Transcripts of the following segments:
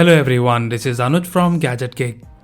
Hello everyone, this is Anuj from Gadget.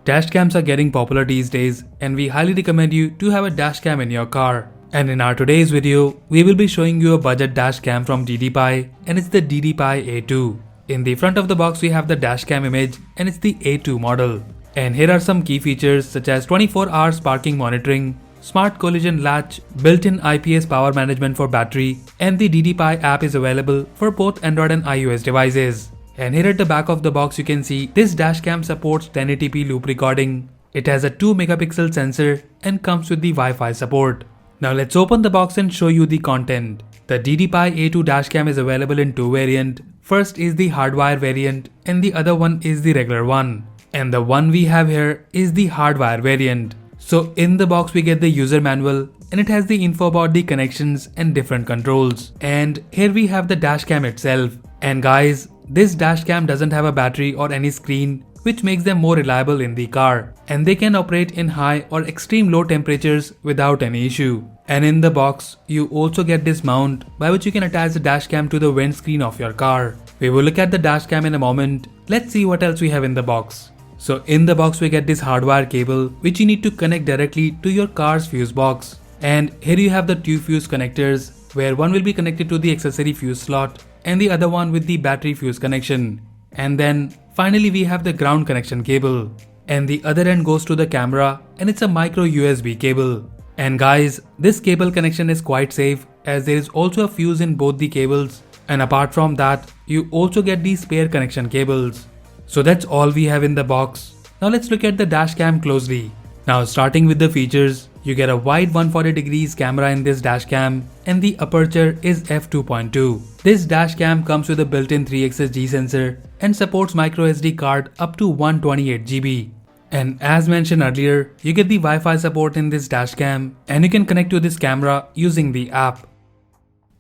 Dashcams are getting popular these days and we highly recommend you to have a dashcam in your car. And in our today's video, we will be showing you a budget dashcam from DDPAI and it's the DDPAI A2. In the front of the box we have the dashcam image and it's the A2 model. And here are some key features such as 24 hours parking monitoring, smart collision latch, built-in IPS power management for battery, and the DDPAI app is available for both Android and iOS devices. And here at the back of the box you can see this dashcam supports 1080p loop recording. It has a 2 megapixel sensor and comes with the Wi-Fi support. Now let's open the box and show you the content. The DDPAI A2 dashcam is available in two variants. First is the hardwire variant and the other one is the regular one. And the one we have here is the hardwire variant. So in the box we get the user manual and it has the info about the connections and different controls. And here we have the dashcam itself. And guys, this dashcam doesn't have a battery or any screen, which makes them more reliable in the car, and they can operate in high or extreme low temperatures without any issue. And in the box, you also get this mount by which you can attach the dashcam to the windscreen of your car. We will look at the dashcam in a moment. Let's see what else we have in the box. So in the box we get this hardwire cable which you need to connect directly to your car's fuse box. And here you have the two fuse connectors where one will be connected to the accessory fuse slot and the other one with the battery fuse connection. And then finally we have the ground connection cable. And the other end goes to the camera and it's a micro USB cable. And guys, this cable connection is quite safe as there is also a fuse in both the cables. And apart from that, you also get these spare connection cables. So that's all we have in the box. Now let's look at the dashcam closely. Now starting with the features, you get a wide 140 degrees camera in this dashcam and the aperture is f2.2. This dashcam comes with a built-in 3xs G sensor and supports microSD card up to 128 GB. And as mentioned earlier, you get the Wi-Fi support in this dashcam and you can connect to this camera using the app.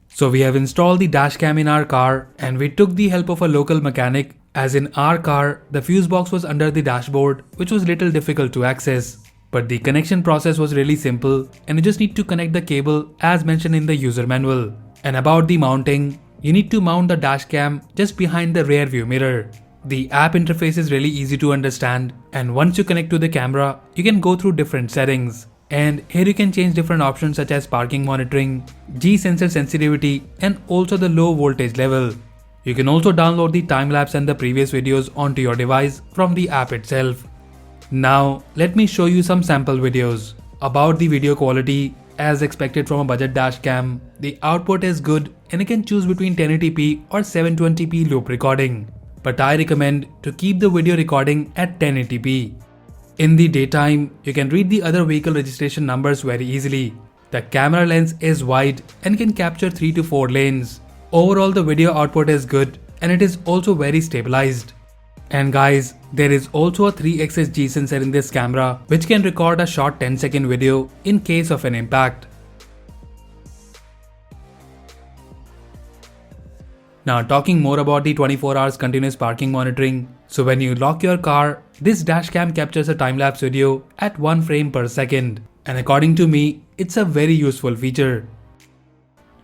So we have installed the dashcam in our car and we took the help of a local mechanic, as in our car the fuse box was under the dashboard which was little difficult to access. But the connection process was really simple and you just need to connect the cable as mentioned in the user manual. And about the mounting, you need to mount the dashcam just behind the rear view mirror. The app interface is really easy to understand and once you connect to the camera, you can go through different settings. And here you can change different options such as parking monitoring, G sensor sensitivity and also the low voltage level. You can also download the time-lapse and the previous videos onto your device from the app itself. Now let me show you some sample videos. About the video quality, as expected from a budget dashcam, the output is good and you can choose between 1080p or 720p loop recording. But I recommend to keep the video recording at 1080p. In the daytime, you can read the other vehicle registration numbers very easily. The camera lens is wide and can capture 3 to 4 lanes. Overall the video output is good and it is also very stabilized. And guys, there is also a 3xs G sensor in this camera which can record a short 10-second video in case of an impact. Now talking more about the 24 hours continuous parking monitoring. So when you lock your car, this dashcam captures a time-lapse video at 1 frame per second. And according to me, it's a very useful feature.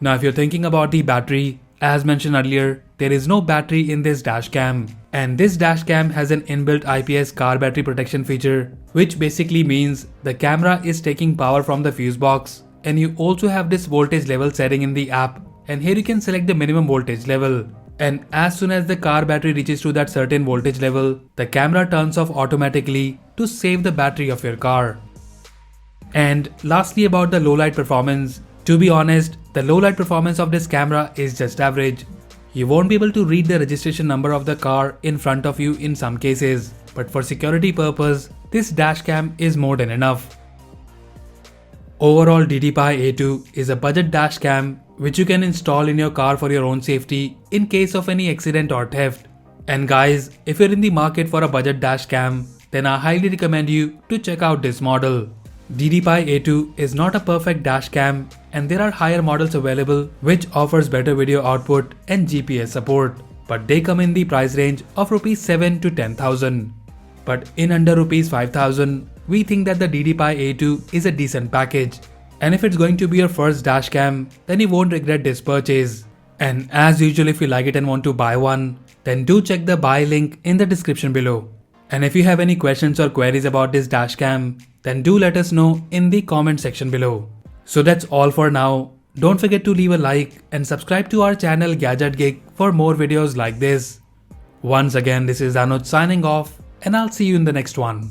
Now if you're thinking about the battery, as mentioned earlier, there is no battery in this dashcam. And this dashcam has an inbuilt IPS car battery protection feature, which basically means the camera is taking power from the fuse box. And you also have this voltage level setting in the app. And here you can select the minimum voltage level. And as soon as the car battery reaches to that certain voltage level, the camera turns off automatically to save the battery of your car. And lastly about the low light performance. To be honest, the low light performance of this camera is just average. You won't be able to read the registration number of the car in front of you in some cases, but for security purpose, this dashcam is more than enough. Overall, DDPAI A2 is a budget dashcam which you can install in your car for your own safety in case of any accident or theft. And guys, if you're in the market for a budget dashcam, then I highly recommend you to check out this model. DDPAI A2 is not a perfect dashcam and there are higher models available which offers better video output and GPS support, but they come in the price range of Rs 7 to 10,000. But in under Rs 5,000, we think that the DDPAI A2 is a decent package. And if it's going to be your first dashcam, then you won't regret this purchase. And as usual, if you like it and want to buy one, then do check the buy link in the description below. And if you have any questions or queries about this dashcam, then do let us know in the comment section below. So that's all for now. Don't forget to leave a like and subscribe to our channel Gadget Geek for more videos like this. Once again, this is Anuj signing off, and I'll see you in the next one.